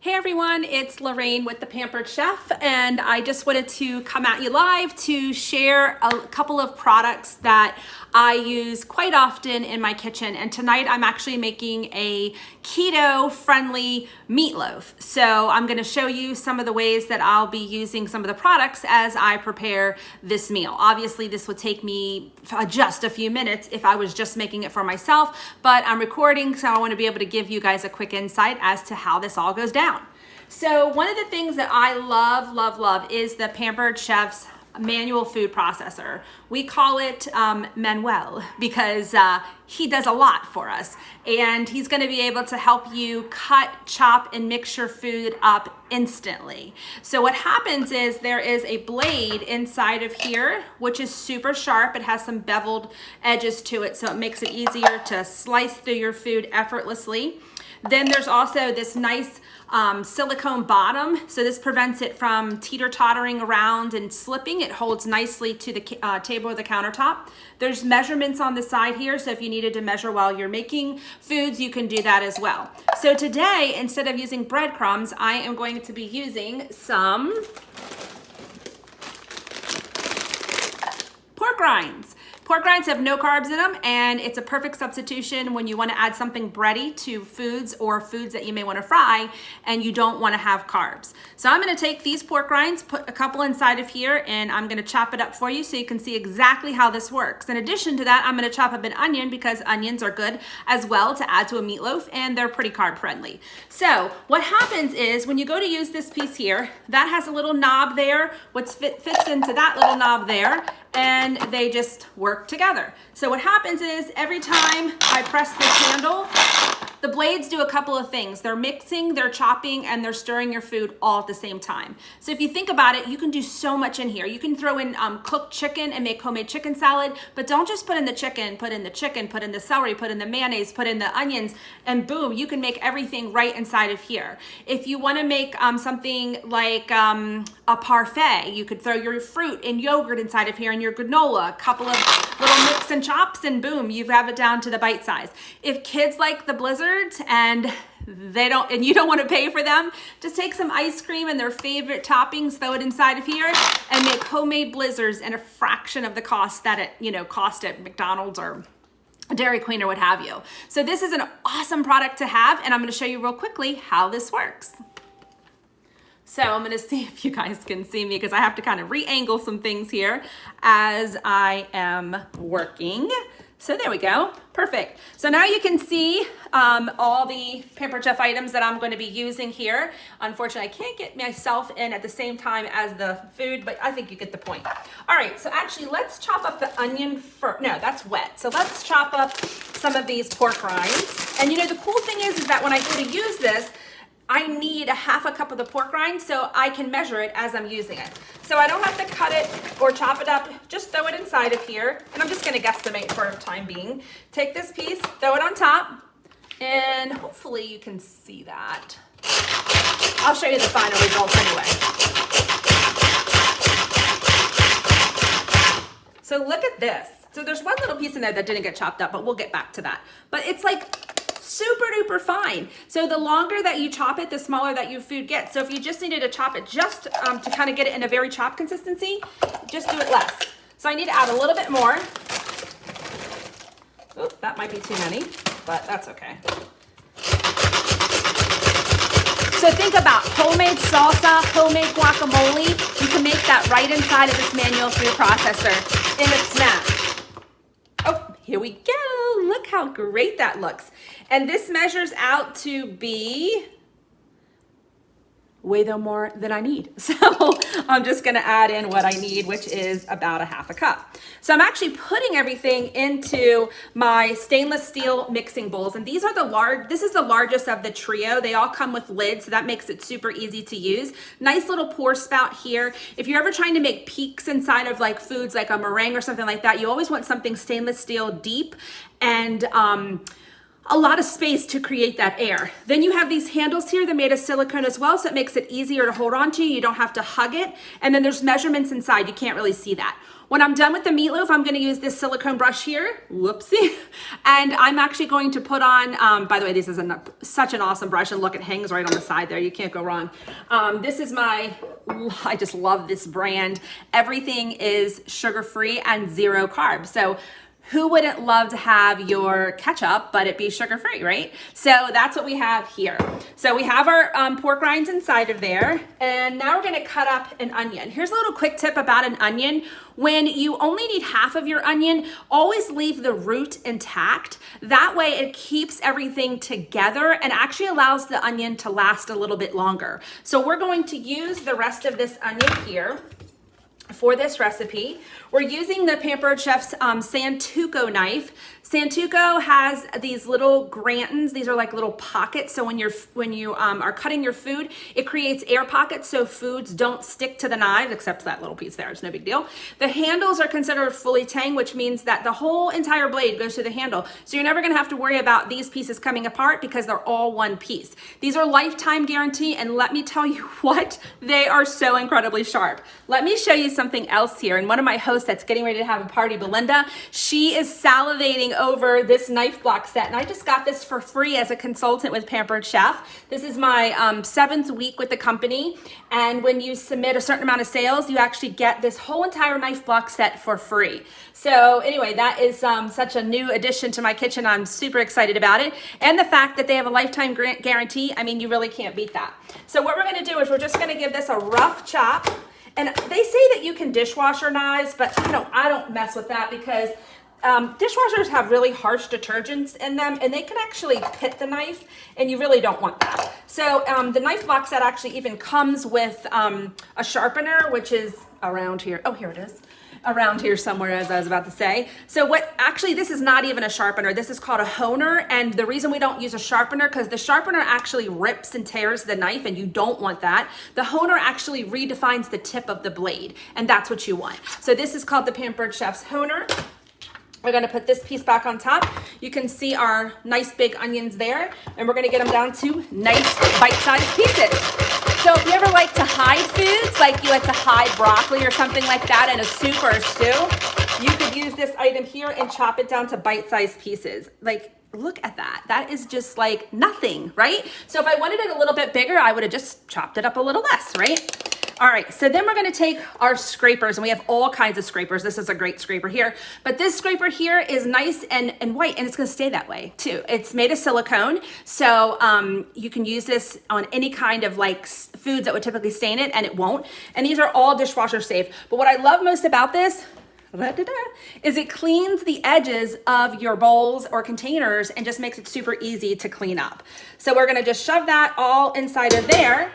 Hey everyone, it's Lorraine with The Pampered Chef, and I just wanted to come at you live to share a couple of products that I use quite often in my kitchen. And tonight I'm actually making a keto-friendly meatloaf. So I'm gonna show you some of the ways that I'll be using some of the products as I prepare this meal. Obviously, this would take me just a few minutes if I was just making it for myself, but I'm recording, so I wanna be able to give you guys a quick insight as to how this all goes down. So one of the things that I love is the Pampered Chef's manual food processor. We call it Manuel because he does a lot for us, and he's going to be able to help you cut, chop, and mix your food up instantly. So what happens is there is a blade inside of here which is super sharp. It has some beveled edges to it, so it makes it easier to slice through your food effortlessly. Then there's also this nice silicone bottom, so this prevents it from teeter-tottering around and slipping. It holds nicely to the table or the countertop. There's measurements on the side here, so if you needed to measure while you're making foods, you can do that as well. So today, instead of using breadcrumbs, I am going to be using some pork rinds. Pork rinds have no carbs in them, and it's a perfect substitution when you want to add something bready to foods or foods that you may want to fry and you don't want to have carbs. So I'm going to take these pork rinds, put a couple inside of here, and I'm going to chop it up for you so you can see exactly how this works. In addition to that, I'm going to chop up an onion because onions are good as well to add to a meatloaf, and they're pretty carb friendly. So what happens is when you go to use this piece here, that has a little knob there, what fits into that little knob there, and they just work together. So what happens is every time I press this handle, the blades do a couple of things. They're mixing, they're chopping, and they're stirring your food all at the same time. So if you think about it, you can do so much in here. You can throw in cooked chicken and make homemade chicken salad, but don't just put in the chicken, put in the chicken, put in the celery, put in the mayonnaise, put in the onions, and boom, you can make everything right inside of here. If you want to make something like a parfait, you could throw your fruit and yogurt inside of here and your granola, a couple of little mix and chops, and boom, you have it down to the bite size. If kids like the blizzards and you don't want to pay for them, just take some ice cream and their favorite toppings, throw it inside of here, and make homemade blizzards at a fraction of the cost that it cost at McDonald's or Dairy Queen or what have you. So this is an awesome product to have, and I'm going to show you real quickly how this works. So I'm going to see if you guys can see me because I have to kind of re-angle some things here as I am working. So there we go. Perfect. So now you can see all the Pampered Chef items that I'm going to be using here. Unfortunately, I can't get myself in at the same time as the food, but I think you get the point. All right, so actually let's chop up the onion first. No, that's wet. So let's chop up some of these pork rinds. And the cool thing is that when I go to use this, I need a half a cup of the pork rind so I can measure it as I'm using it. So I don't have to cut it or chop it up, just throw it inside of here. And I'm just gonna guesstimate for the time being. Take this piece, throw it on top, and hopefully you can see that. I'll show you the final results anyway. So look at this. So there's one little piece in there that didn't get chopped up, but we'll get back to that. But it's like super duper fine. So the longer that you chop it, the smaller that your food gets. So if you just needed to chop it just to kind of get it in a very chopped consistency, just do it less. So I need to add a little bit more. Oop, that might be too many, but that's okay. So think about homemade salsa, homemade guacamole. You can make that right inside of this manual food processor in a snap. Oh, here we go. Look how great that looks. And this measures out to be way more than I need. So I'm just gonna add in what I need, which is about a half a cup. So I'm actually putting everything into my stainless steel mixing bowls. And these are this is the largest of the trio. They all come with lids, so that makes it super easy to use. Nice little pour spout here. If you're ever trying to make peaks inside of like foods like a meringue or something like that, you always want something stainless steel deep and a lot of space to create that air. Then you have these handles here that made of silicone as well, so it makes it easier to hold on to. You don't have to hug it. And then there's measurements inside. You can't really see that. When I'm done with the meatloaf, I'm gonna use this silicone brush here, whoopsie, and I'm actually going to put on, by the way, this is such an awesome brush, and look, it hangs right on the side there, you can't go wrong. This is I just love this brand. Everything is sugar-free and 0 carbs. So who wouldn't love to have your ketchup, but it be sugar-free, right? So that's what we have here. So we have our pork rinds inside of there, and now we're gonna cut up an onion. Here's a little quick tip about an onion. When you only need half of your onion, always leave the root intact. That way it keeps everything together and actually allows the onion to last a little bit longer. So we're going to use the rest of this onion here for this recipe. We're using the Pampered Chef's Santoku knife. Santoku has these little grantins. These are like little pockets. So when you are cutting your food, it creates air pockets so foods don't stick to the knife, except that little piece there. It's no big deal. The handles are considered fully tang, which means that the whole entire blade goes through the handle. So you're never gonna have to worry about these pieces coming apart because they're all one piece. These are lifetime guarantee, and let me tell you what, they are so incredibly sharp. Let me show you something else here. And one of my hosts that's getting ready to have a party, Belinda, she is salivating over this knife block set, and I just got this for free as a consultant with Pampered Chef. This is my 7th week with the company, and when you submit a certain amount of sales, you actually get this whole entire knife block set for free. So anyway, that is such a new addition to my kitchen. I'm super excited about it, and the fact that they have a lifetime guarantee, I mean, you really can't beat that. So what we're gonna do is we're just gonna give this a rough chop. And they say that you can dishwasher knives, but I don't mess with that because dishwashers have really harsh detergents in them, and they can actually pit the knife, and you really don't want that. So the knife block set actually even comes with a sharpener, which is around here. Oh, here it is. Around here somewhere, as I was about to say. So this is not even a sharpener. This is called a honer, and the reason we don't use a sharpener, because the sharpener actually rips and tears the knife, and you don't want that. The honer actually redefines the tip of the blade, and that's what you want. So this is called the Pampered Chef's honer. We're gonna put this piece back on top. You can see our nice big onions there, and we're gonna get them down to nice bite-sized pieces. So if you ever like to hide foods, like you like to hide broccoli or something like that in a soup or a stew, you could use this item here and chop it down to bite-sized pieces. Like, look at that. That is just like nothing, right? So if I wanted it a little bit bigger, I would have just chopped it up a little less, right? All right, so then we're gonna take our scrapers, and we have all kinds of scrapers. This is a great scraper here, but this scraper here is nice and white, and it's gonna stay that way too. It's made of silicone, so you can use this on any kind of like foods that would typically stain it, and it won't. And these are all dishwasher safe. But what I love most about this is it cleans the edges of your bowls or containers and just makes it super easy to clean up. So we're gonna just shove that all inside of there.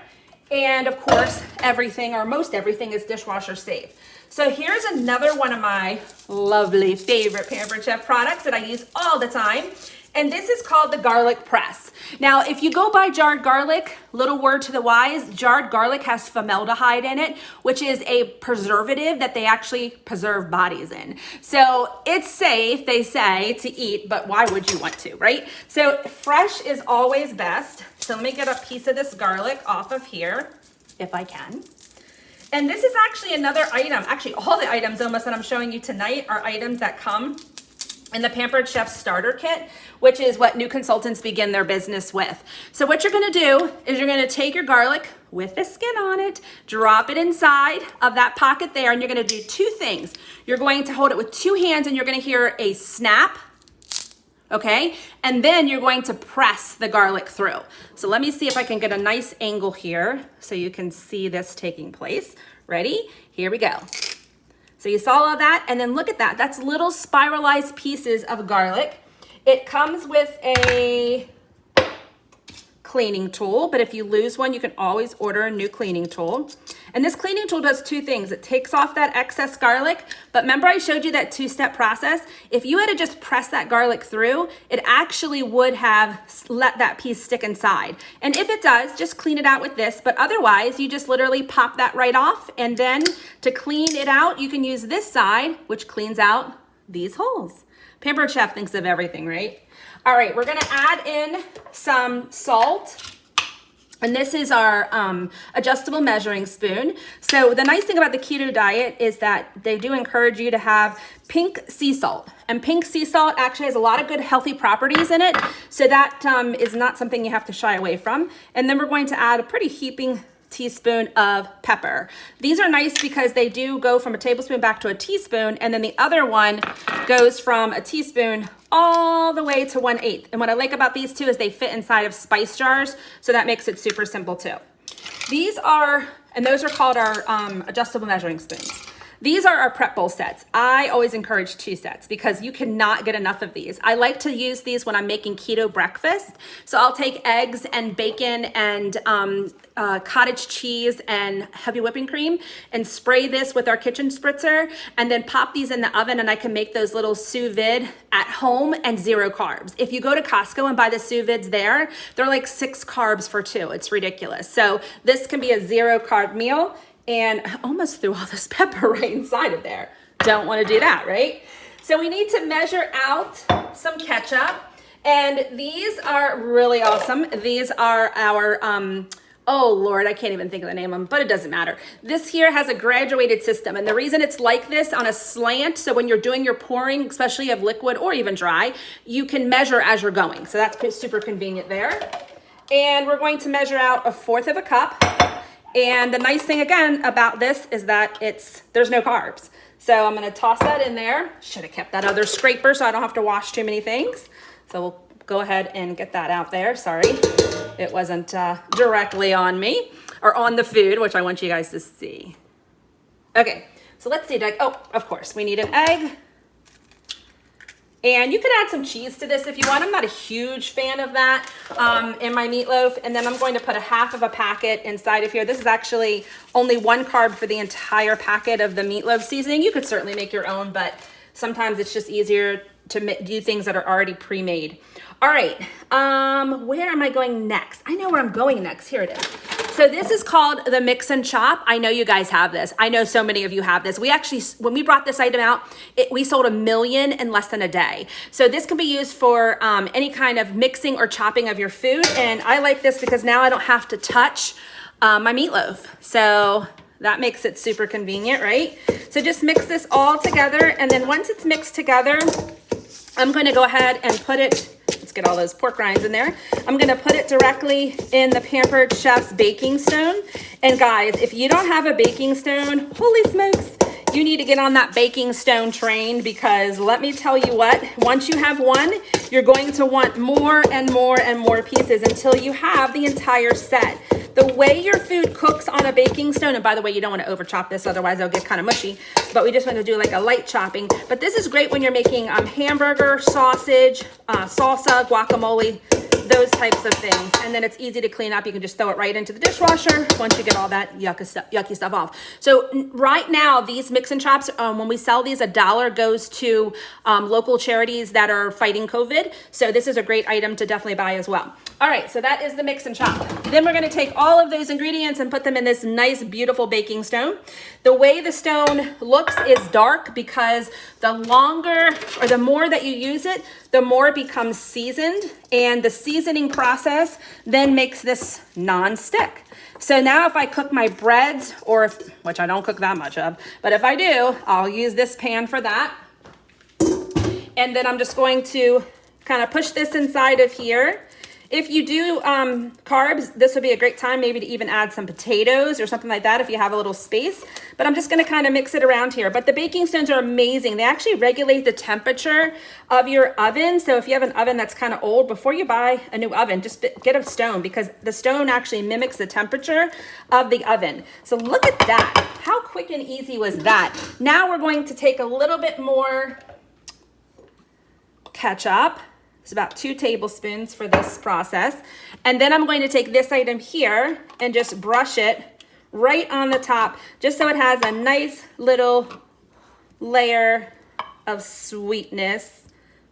And of course, everything or most everything is dishwasher safe. So here's another one of my lovely favorite Pampered Chef products that I use all the time. And this is called the garlic press. Now, if you go buy jarred garlic, little word to the wise, jarred garlic has formaldehyde in it, which is a preservative that they actually preserve bodies in. So it's safe, they say, to eat, but why would you want to, right? So fresh is always best. So let me get a piece of this garlic off of here, if I can. And this is actually another item. Actually, all the items almost that I'm showing you tonight are items that come in the Pampered Chef Starter Kit, which is what new consultants begin their business with. So what you're gonna do is you're gonna take your garlic with the skin on it, drop it inside of that pocket there, and you're gonna do 2 things. You're going to hold it with 2 hands, and you're gonna hear a snap, okay? And then you're going to press the garlic through. So let me see if I can get a nice angle here so you can see this taking place. Ready? Here we go. So you saw all of that, and then look at that. That's little spiralized pieces of garlic. It comes with a cleaning tool, but if you lose one, you can always order a new cleaning tool. And this cleaning tool does 2 things. It takes off that excess garlic, but remember I showed you that 2-step process? If you had to just press that garlic through, it actually would have let that piece stick inside. And if it does, just clean it out with this, but otherwise you just literally pop that right off, and then to clean it out, you can use this side, which cleans out these holes. Pampered Chef thinks of everything, right? All right, we're gonna add in some salt. And this is our adjustable measuring spoon. So the nice thing about the keto diet is that they do encourage you to have pink sea salt. And pink sea salt actually has a lot of good healthy properties in it. So that is not something you have to shy away from. And then we're going to add a pretty heaping teaspoon of pepper. These are nice because they do go from a tablespoon back to a teaspoon, and then the other one goes from a teaspoon all the way to 1/8. And what I like about these two is they fit inside of spice jars, so that makes it super simple too. These are, and those are called our adjustable measuring spoons. These are our prep bowl sets. I always encourage 2 sets because you cannot get enough of these. I like to use these when I'm making keto breakfast. So I'll take eggs and bacon and cottage cheese and heavy whipping cream and spray this with our kitchen spritzer and then pop these in the oven, and I can make those little sous vide at home and 0 carbs. If you go to Costco and buy the sous vides there, they're like 6 carbs for 2. It's ridiculous. So this can be a 0 carb meal. And I almost threw all this pepper right inside of there. Don't want to do that, right? So we need to measure out some ketchup. And these are really awesome. These are our, oh Lord, I can't even think of the name of them, but it doesn't matter. This here has a graduated system. And the reason it's like this on a slant, so when you're doing your pouring, especially of liquid or even dry, you can measure as you're going. So that's super convenient there. And we're going to measure out 1/4 of a cup. And the nice thing again about this is that there's no carbs. So I'm gonna toss that in there. Should have kept that other scraper so I don't have to wash too many things. So we'll go ahead and get that out there. Sorry, it wasn't directly on me or on the food, which I want you guys to see. Okay, so let's see, oh, of course, we need an egg. And you can add some cheese to this if you want. I'm not a huge fan of that in my meatloaf. And then I'm going to put 1/2 of a packet inside of here. This is actually only 1 carb for the entire packet of the meatloaf seasoning. You could certainly make your own, but sometimes it's just easier to do things that are already pre-made. All right, where am I going next? I know where I'm going next. Here it is. So this is called the mix and chop. I know you guys have this. I know so many of you have this. We actually, when we brought this item out, we sold 1 million in less than a day. So this can be used for any kind of mixing or chopping of your food. And I like this because now I don't have to touch my meatloaf. So that makes it super convenient, right? So just mix this all together. And then once it's mixed together, I'm going to go ahead and put it, let's get all those pork rinds in there. I'm going to put it directly in the Pampered Chef's baking stone. And guys, if you don't have a baking stone, holy smokes, you need to get on that baking stone train, because let me tell you what, once you have one, you're going to want more and more and more pieces until you have the entire set. The way your food cooks on a baking stone, and by the way, you don't want to over chop this, otherwise it'll get kind of mushy, but we just want to do like a light chopping. But this is great when you're making hamburger, sausage, salsa, guacamole, those types of things. And then it's easy to clean up. You can just throw it right into the dishwasher once you get all that yucky stuff off. So right now, these mix and chops, when we sell these, $1 goes to local charities that are fighting COVID. So this is a great item to definitely buy as well. All right, so that is the mix and chop. Then we're gonna take all of those ingredients and put them in this nice, beautiful baking stone. The way the stone looks is dark because the longer or the more that you use it, the more it becomes seasoned, and the seasoning process then makes this non-stick. So now if I cook my breads, which I don't cook that much of, but if I do, I'll use this pan for that. And then I'm just going to kind of push this inside of here. If you do carbs, this would be a great time maybe to even add some potatoes or something like that if you have a little space. But I'm just gonna kind of mix it around here. But the baking stones are amazing. They actually regulate the temperature of your oven. So if you have an oven that's kind of old, before you buy a new oven, just get a stone, because the stone actually mimics the temperature of the oven. So look at that. How quick and easy was that? Now we're going to take a little bit more ketchup. It's about 2 tablespoons for this process. And then I'm going to take this item here and just brush it right on the top, just so it has a nice little layer of sweetness,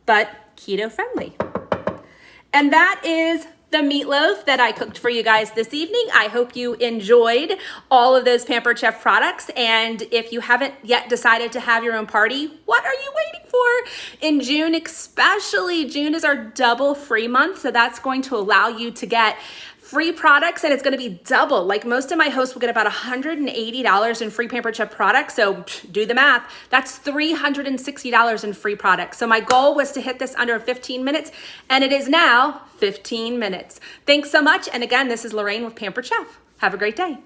but keto friendly. And that is the meatloaf that I cooked for you guys this evening. I hope you enjoyed all of those Pampered Chef products. And if you haven't yet decided to have your own party, what are you waiting for? In June especially, June is our double free month. So that's going to allow you to get free products, and it's gonna be double. Like most of my hosts will get about $180 in free Pampered Chef products. So do the math. That's $360 in free products. So my goal was to hit this under 15 minutes, and it is now 15 minutes. Thanks so much. And again, this is Lorraine with Pampered Chef. Have a great day.